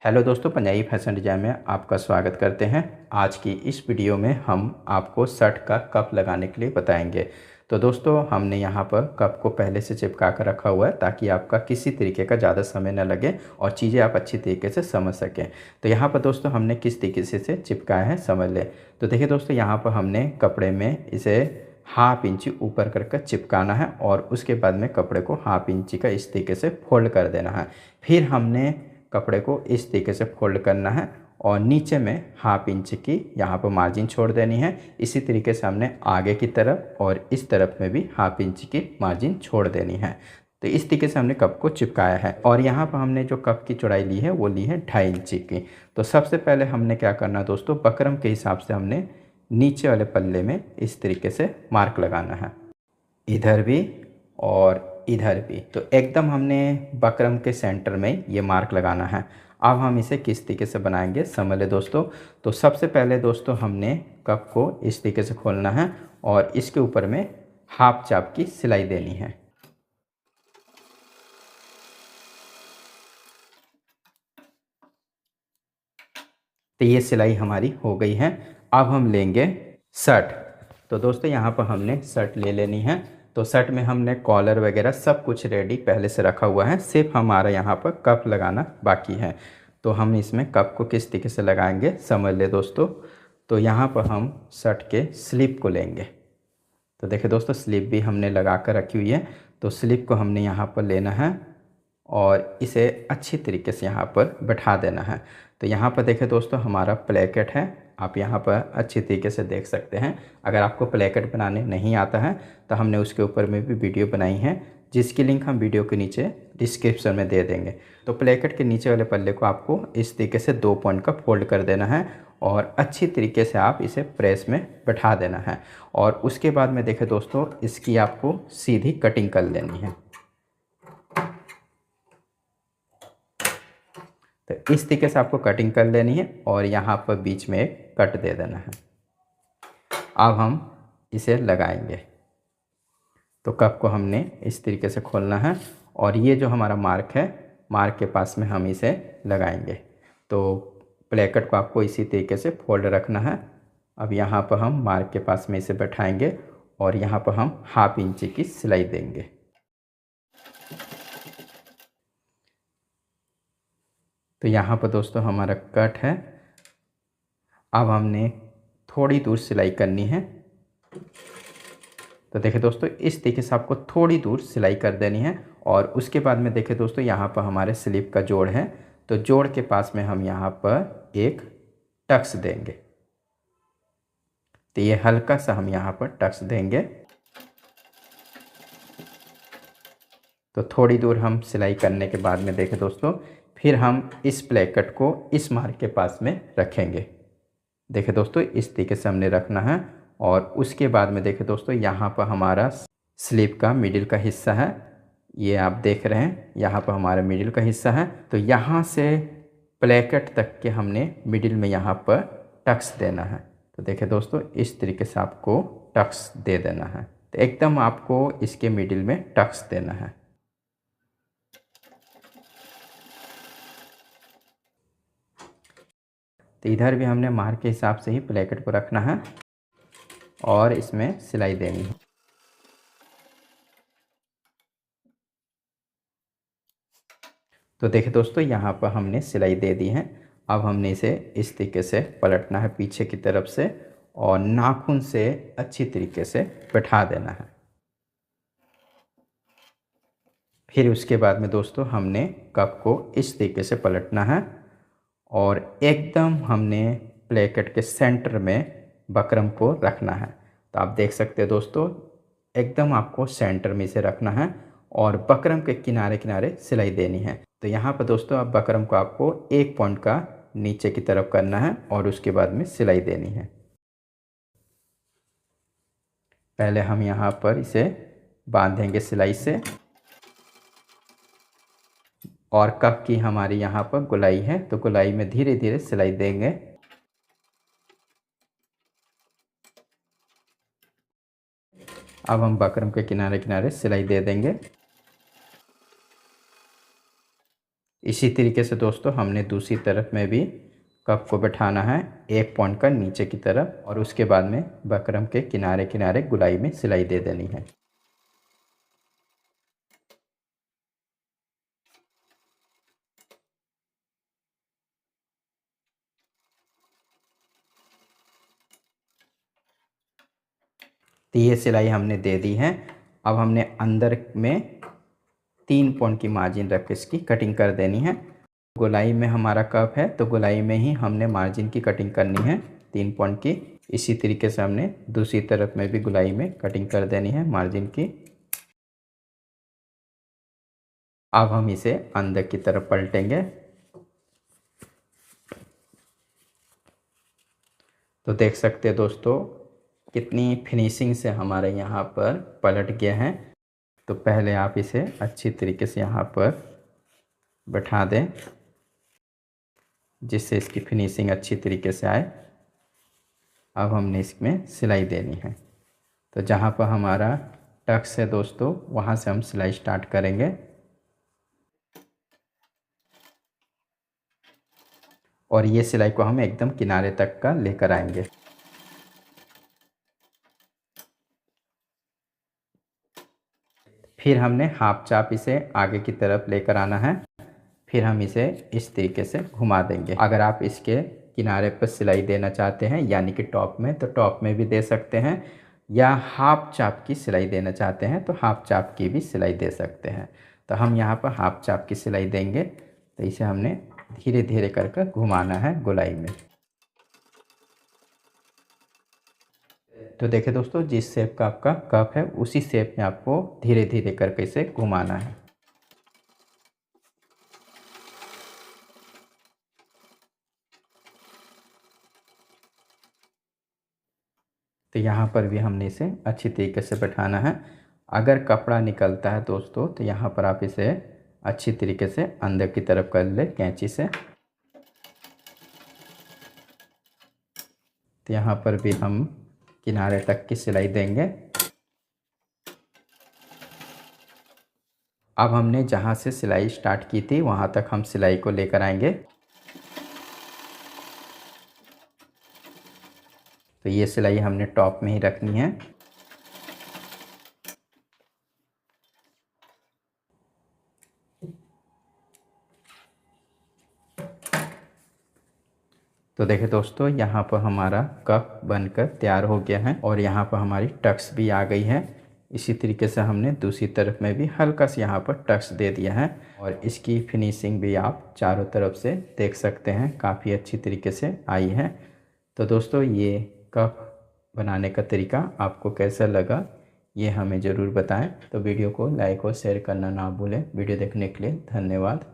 Hello दोस्तों, Punjabi fashion design में आपका स्वागत करते हैं। आज की इस वीडियो में हम आपको शर्ट का कप लगाने के लिए बताएंगे। तो दोस्तों, हमने यहाँ पर कप को पहले से चिपका कर रखा हुआ है ताकि आपका किसी तरीके का ज़्यादा समय न लगे और चीज़ें आप अच्छी तरीके से समझ सकें। तो यहाँ पर दोस्तों हमने किस तरीके से चिपकाया है समझ लें। तो देखिए दोस्तों, यहाँ पर हमने कपड़े में इसे हाफ इंच ऊपर करके चिपकाना है और उसके बाद में कपड़े को हाफ इंच का इस तरीके से फोल्ड कर देना है। फिर हमने कपड़े को इस तरीके से फोल्ड करना है और नीचे में हाफ इंच की यहाँ पर मार्जिन छोड़ देनी है। इसी तरीके से हमने आगे की तरफ और इस तरफ में भी हाफ इंच की मार्जिन छोड़ देनी है। तो इस तरीके से हमने कप को चिपकाया है और यहाँ पर हमने जो कप की चौड़ाई ली है वो ली है 2.5 इंच की। तो सबसे पहले हमने क्या करना है दोस्तों, बकरम के हिसाब से हमने नीचे वाले पल्ले में इस तरीके से मार्क लगाना है, इधर भी और इधर भी। तो एकदम हमने बकरम के सेंटर में ये मार्क लगाना है। अब हम इसे किस तरीके से बनाएंगे समझ ले दोस्तों। तो सबसे पहले दोस्तों हमने कप को इस तरीके से खोलना है और इसके ऊपर में हाफ चाप की सिलाई देनी है। तो ये सिलाई हमारी हो गई है। अब हम लेंगे शर्ट। तो दोस्तों यहाँ पर हमने शर्ट ले लेनी है। तो शर्ट में हमने कॉलर वगैरह सब कुछ रेडी पहले से रखा हुआ है, सिर्फ हमारा यहाँ पर कप लगाना बाकी है। तो हम इसमें कप को किस तरीके से लगाएंगे समझ ले दोस्तों। तो यहाँ पर हम शर्ट के स्लीप को लेंगे। तो देखिए दोस्तों, स्लीप भी हमने लगा कर रखी हुई है। तो स्लीप को हमने यहाँ पर लेना है और इसे अच्छी तरीके से यहाँ पर बैठा देना है। तो यहाँ पर देखिए दोस्तों, हमारा प्लेकेट है, आप यहाँ पर अच्छी तरीके से देख सकते हैं। अगर आपको प्लेकेट बनाने नहीं आता है तो हमने उसके ऊपर में भी वीडियो बनाई है, जिसकी लिंक हम वीडियो के नीचे डिस्क्रिप्शन में दे देंगे। तो प्लेकेट के नीचे वाले पल्ले को आपको इस तरीके से 2 पॉइंट का फोल्ड कर देना है और अच्छी तरीके से आप इसे प्रेस में बैठा देना है। और उसके बाद में देखें दोस्तों, इसकी आपको सीधी कटिंग कर लेनी है। तो इस तरीके से आपको कटिंग कर लेनी है और यहाँ पर बीच में एक कट दे देना है। अब हम इसे लगाएंगे। तो कप को हमने इस तरीके से खोलना है और ये जो हमारा मार्क है, मार्क के पास में हम इसे लगाएंगे। तो प्लेकेट को आपको इसी तरीके से फोल्ड रखना है। अब यहाँ पर हम मार्क के पास में इसे बैठाएंगे और यहाँ पर हम हाफ इंच की सिलाई देंगे। तो यहाँ पर दोस्तों हमारा कट है। अब हमने थोड़ी दूर सिलाई करनी है। तो देखिए दोस्तों, इस तरीके से आपको थोड़ी दूर सिलाई कर देनी है और उसके बाद में देखिए दोस्तों, यहाँ पर हमारे स्लीप का जोड़ है। तो जोड़ के पास में हम यहाँ पर एक टक्स देंगे। तो ये हल्का सा हम यहाँ पर टक्स देंगे। तो थोड़ी दूर हम सिलाई करने के बाद में देखें दोस्तों, फिर हम इस प्लेकेट को इस मार्क के पास में रखेंगे। देखिए दोस्तों, इस तरीके से हमने रखना है और उसके बाद में देखें दोस्तों, यहाँ पर हमारा स्लीप का मिडिल का हिस्सा है, ये आप देख रहे हैं, यहाँ पर हमारा मिडिल का हिस्सा है। तो यहाँ से प्लेकेट तक के हमने मिडिल में यहाँ पर टक्स देना है। तो देखिए दोस्तों, इस तरीके से आपको टक्स दे देना है। तो एकदम आपको इसके मिडिल में टक्स देना है। तो इधर भी हमने मार्क के हिसाब से ही प्लेकेट को रखना है और इसमें सिलाई देनी है। तो देखिए दोस्तों, यहाँ पर हमने सिलाई दे दी है। अब हमने इसे इस तरीके से पलटना है पीछे की तरफ से और नाखून से अच्छी तरीके से बैठा देना है। फिर उसके बाद में दोस्तों हमने कप को इस तरीके से पलटना है और एकदम हमने प्लेकेट के सेंटर में बकरम को रखना है। तो आप देख सकते हैं दोस्तों, एकदम आपको सेंटर में इसे रखना है और बकरम के किनारे किनारे सिलाई देनी है। तो यहाँ पर दोस्तों, अब बकरम को आपको 1 पॉइंट का नीचे की तरफ करना है और उसके बाद में सिलाई देनी है। पहले हम यहाँ पर इसे बांधेंगे सिलाई से और कप की हमारी यहाँ पर गोलाई है, तो गोलाई में धीरे धीरे सिलाई देंगे। अब हम बकरम के किनारे किनारे सिलाई दे देंगे। इसी तरीके से दोस्तों हमने दूसरी तरफ में भी कप को बैठाना है 1 पॉइंट का नीचे की तरफ, और उसके बाद में बकरम के किनारे किनारे गुलाई में सिलाई दे देनी है। तो ये सिलाई हमने दे दी है। अब हमने अंदर में 3 पॉइंट की मार्जिन रख के इसकी कटिंग कर देनी है। गोलाई में हमारा कप है तो गोलाई में ही हमने मार्जिन की कटिंग करनी है 3 पॉइंट की। इसी तरीके से हमने दूसरी तरफ में भी गोलाई में कटिंग कर देनी है मार्जिन की। अब हम इसे अंदर की तरफ पलटेंगे। तो देख सकते हैं दोस्तों कितनी फिनिशिंग से हमारे यहाँ पर पलट गया है। तो पहले आप इसे अच्छी तरीके से यहाँ पर बैठा दें जिससे इसकी फिनिशिंग अच्छी तरीके से आए। अब हमने इसमें सिलाई देनी है। तो जहाँ पर हमारा टक्स है दोस्तों वहाँ से हम सिलाई स्टार्ट करेंगे, और ये सिलाई को हम एकदम किनारे तक का लेकर आएंगे। फिर हमने हाफ चाप इसे आगे की तरफ लेकर आना है। फिर हम इसे इस तरीके से घुमा देंगे। अगर आप इसके किनारे पर सिलाई देना चाहते हैं यानी कि टॉप में, तो टॉप में भी दे सकते हैं, या हाफ चाप की सिलाई देना चाहते हैं तो हाफ चाप की भी सिलाई दे सकते हैं। तो हम यहाँ पर हाफ चाप की सिलाई देंगे। तो इसे हमने धीरे धीरे करके घुमाना है गोलाई में। तो देखिए दोस्तों जिस शेप का आपका कप है उसी शेप में आपको धीरे धीरे करके इसे घुमाना है। तो यहाँ पर भी हमने इसे अच्छी तरीके से बैठाना है। अगर कपड़ा निकलता है दोस्तों तो यहाँ पर आप इसे अच्छी तरीके से अंदर की तरफ कर ले कैंची से। तो यहाँ पर भी हम किनारे तक की सिलाई देंगे। अब हमने जहाँ से सिलाई स्टार्ट की थी वहाँ तक हम सिलाई को लेकर आएंगे। तो ये सिलाई हमने टॉप में ही रखनी है। तो देखिए दोस्तों यहाँ पर हमारा कप बनकर तैयार हो गया है, और यहाँ पर हमारी टक्स भी आ गई है। इसी तरीके से हमने दूसरी तरफ में भी हल्का सा यहाँ पर टक्स दे दिया है, और इसकी फिनिशिंग भी आप चारों तरफ से देख सकते हैं काफ़ी अच्छी तरीके से आई है। तो दोस्तों ये कप बनाने का तरीका आपको कैसा लगा ये हमें ज़रूर बताएं। तो वीडियो को लाइक और शेयर करना ना भूलें। वीडियो देखने के लिए धन्यवाद।